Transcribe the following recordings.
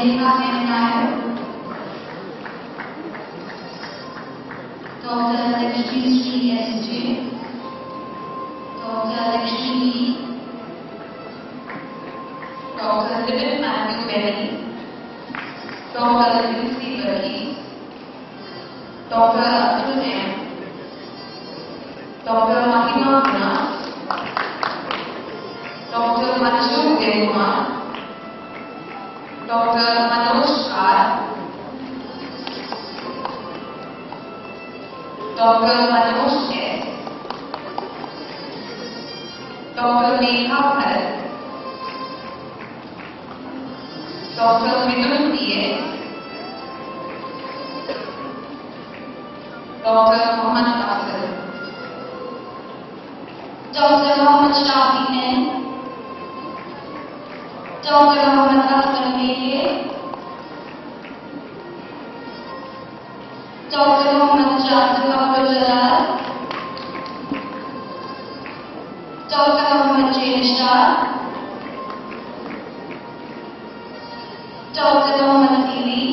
Neha Nair, Dr. Lakshmi Sri S.J., Dr. Lakshmi, Dr. Lipin Matthew Berry, Dr. Lindsay Verghese, Dr. Atul M., Dr. Mahima Guna, Dr. Manju Udaykumar, Dr. Manoj R, Dr. Manoj S, Dr. Neha Bharat, Dr. Midun P.S., Dr. Mohammed Asad, Dr. Mohammed Shafi N, Dr. Mohammed Aslam Mele, Dr. Mohammed Jassim Abdul Jalal, Dr. Mohammed Jain Shah, Dr. Mohammed Dili,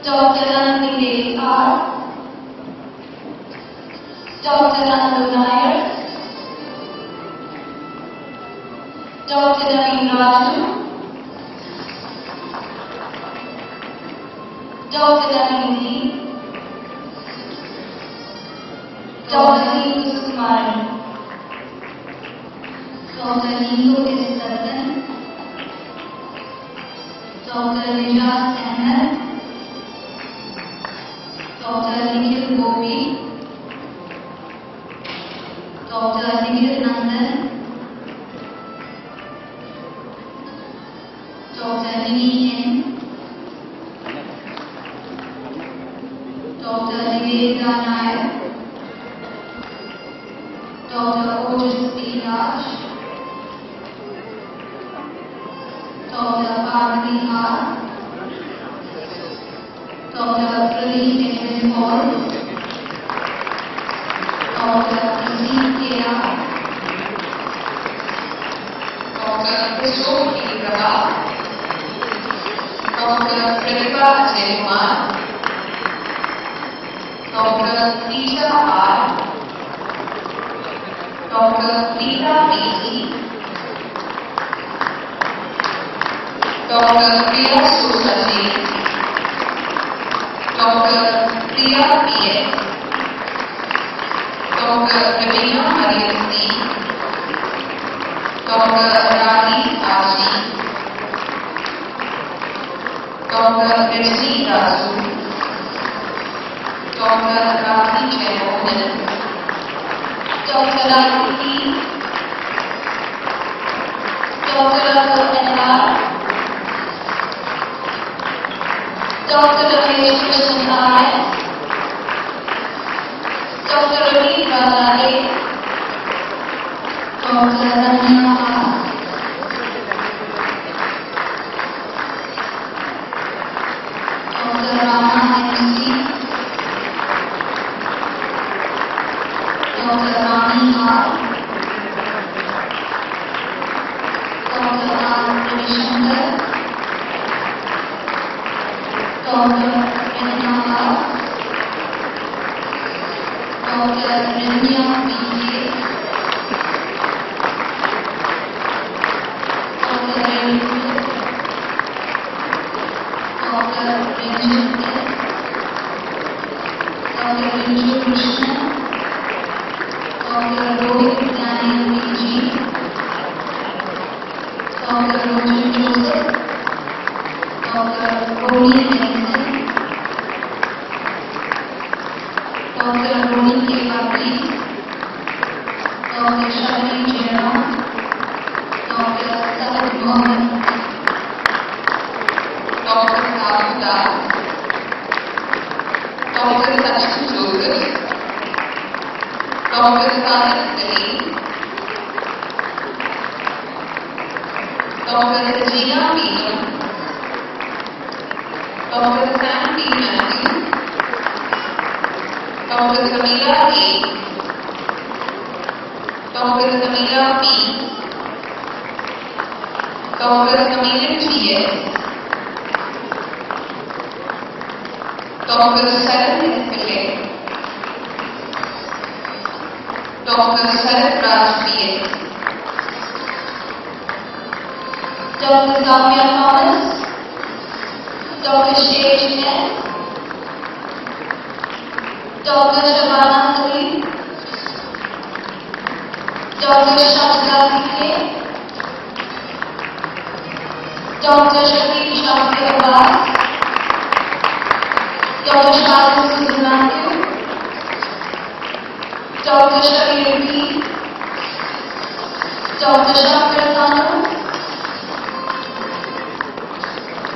Dr. Nandini Devi R, Dr. Nandu Nair, Dr. Naveen Raju, Dr. Naveen D, Dr. Neetu Sukumari, Dr. Neetu S. Sattan, Dr. Nijaz Ahmed, Dr. Nikhil Gopi, Dr. Nikhil Nandan, Dr. Nini N, Dr. Nivedita Nair, Dr. Ojas P. Raj, Dr. Parvati R, Dr. Pradeep Edwin Paul, Dr. Pradeep K.R., Dr. Kishore P. Prabha, Dr. Pratibha Ajaykumar, Dr. Lisa R, Dr. Rita P.E., Dr. Priya Susati, Dr. Priya P.S., Dr. Ravina Mariasi, Dr. Rani Ashi, Dr. Rishni Rasu, Dr. Ravi Jaymohan, Dr. Ravi, Dr. Atul N.R., Dr. Ramesh Krishnan R, Dr. Ravi Radhare, Dr. Rania R, Dr. Rama M.C., Dr. Rani R, Dr. R. Ravishankar, Dr. Rana R, Dr. Rania B.K., Dr. Renju, Dr. Renju S, Dr. Renju Krishna, Dr. Rohit Daniel B.G., Dr. Rojan Joseph, Dr. Roni Nelson, Dr. Roni K. Babri, Dr. Shani Jairam, Dr. Saad Mohammed, Dr. Sabu Das, Dr. Sachin Joseph, Dr. Saad Salim, Dr. Regina Peter, Dr. Sam P. Matthews, Dr. Camila A, Dr. Camila P, Dr. Camille G.S. Dr. Saran Pillai, Dr. Sarat Raj P.S. Dr. Zamia Thomas, Dr. Sheikh N. Dr. Shabana Ali, Dr. Shahzad K. Dr. Shakib Shakir Abbas, Dr. Shahid Susan Matthew, Dr. Shabir P. Dr. Shakir Sanu,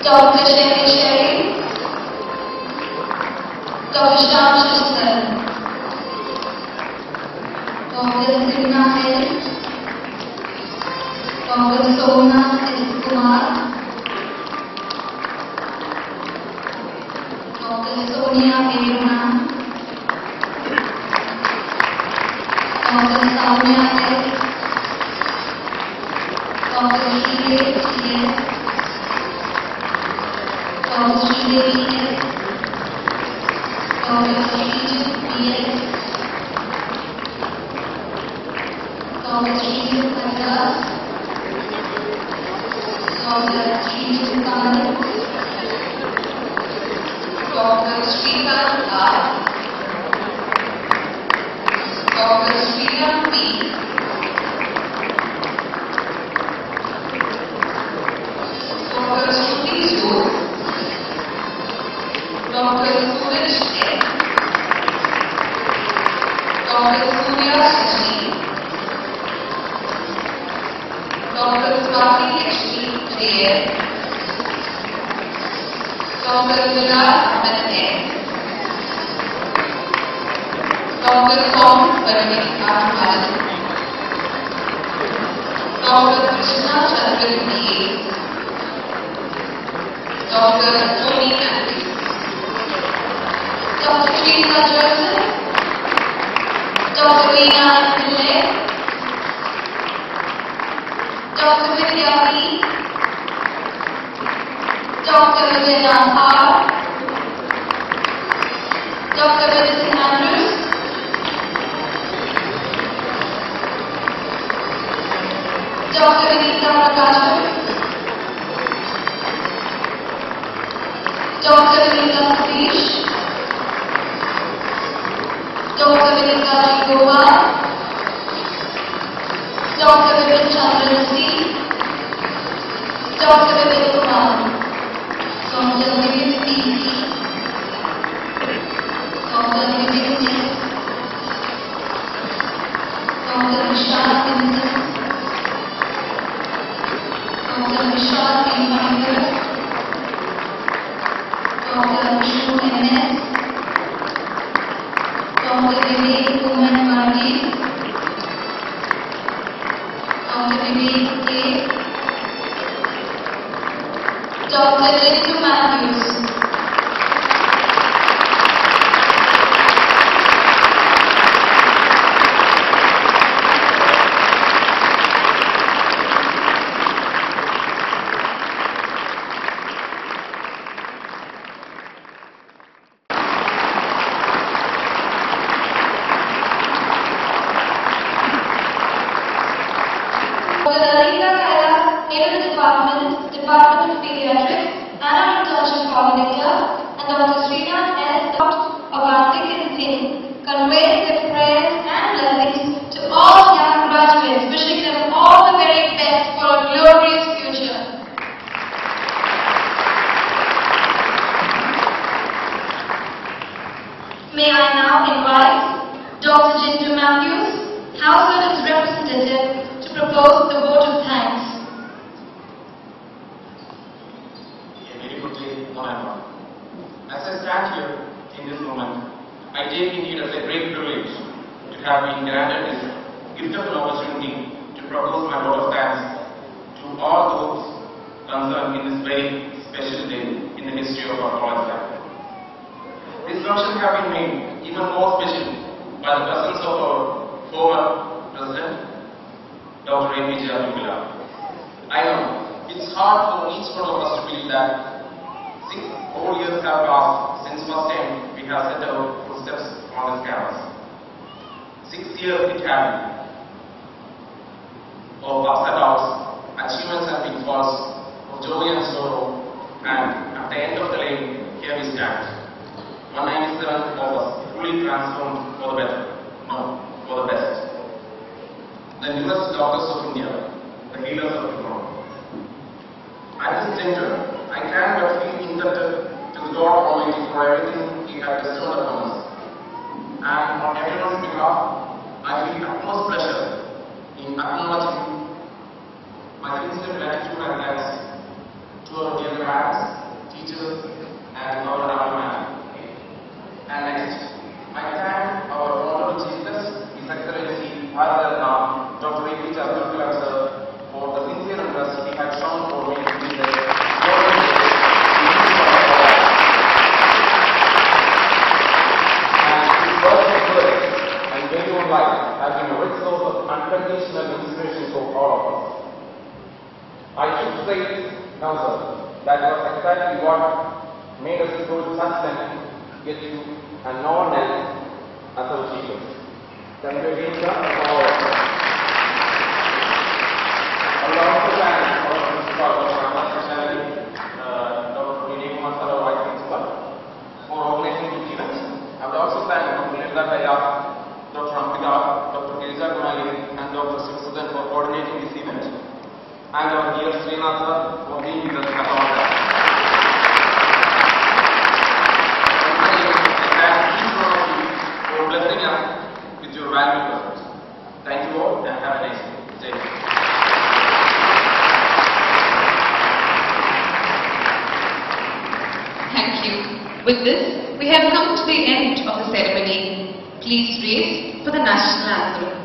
Dr. Sherry Sherry, Dr. Shyam Shastran, Dr. Sirna L, Dr. Sona S. Kumar, Dr. Sonia A. Rohan, Dr. Soumya S, Dr. Shire T.S, Dr. Sridevi S, Dr. Srijit P.S, Dr. Srijit Kandas, Dr. Srijit Kamal, Dr. Srikanth R, Dr. Sriram P, Dr. Shruti Sood, Dr. Suraj S, Dr. Surya Sachni, Dr. Swati Lakshmi J.S, Dr. Viral Ahmed N, Dr. Tom Baranik Arhan, Dr. Krishna Chandran B.A, Dr. Tony Matthews, Dr. Teresa Joseph, Dr. Veena Pillai, Dr. Vidya P, Dr. Vedant R, Dr. Vincent Andrews, Dr. Vinita Prakash, Dr. Vinita Satish, Dr. Vinita G. Gopal, Dr. Vipin Chandran C, Dr. Vipin Kumar, Dr. Vipin P. Dr. Vipin S, Dr. Vishal Vincent, Dr. Vishal P. Mahendra, Dr. Vishnu M.S, Dr. Vivek Kuman Margi, Dr. Vivek K, Dr. Lindu Matthews, Department of Pediatrics, Anna Internship Coordinator, and Dr. Srinath S. of Anglican Singh conveys their prayers and blessings to all young graduates, wishing them all the very best for a glorious future. May I now invite Dr. Jindu Matthews, House Service Representative, to propose the vote of thanks. As I stand here in this moment, I take indeed as a great privilege to have been granted this gift of an opportunity to propose my vote of thanks to all those concerned in this very special day in the history of our college life. This function has been made even more special by the presence of our former President, Dr. APJ Abdul Kalam. I know hard for each one of us to believe that 6 whole years have passed since first time we have set our footsteps on this campus. 6 years it has been. Of ups and downs, achievements and pitfalls, of joy and sorrow, and at the end of the lane, here we stand. 197 of us fully transformed for the better. No, for the best. The newest doctors of India, the healers of tomorrow. At this juncture, I can but feel indebted to the God Almighty for everything He has bestowed upon us. And on everyone's behalf, I feel utmost pleasure in acknowledging my sincere gratitude and thanks to our dear parents, teachers, and our alumni. And next, I thank our Honorable Chief Guest, His Excellency Bharat Dr. A.P.J. Abdul Kalam sir, for the sincere interest he had shown for me to be there. And his words of words and genuine life have been a rich source of unconditional inspiration for all of us. I should say now, sir, that was exactly what made us go to such length to get you and no one else as our teachers. Thank you again, sir, for also thank our principal, especially Dr. Vinay Kumar sir, our vice principal, for organizing this event. I would also thank Dr. Linda Kaya, Dr. Amrita, Dr. Girija Gunali, and Dr. Sudan for coordinating this event. And our dear Srinath sir for being with us at all times. And each one of you for blessing us with your valuable presence. Thank you all and have a nice day. Thank you. With this, we have come to the end of the ceremony. Please raise for the national anthem.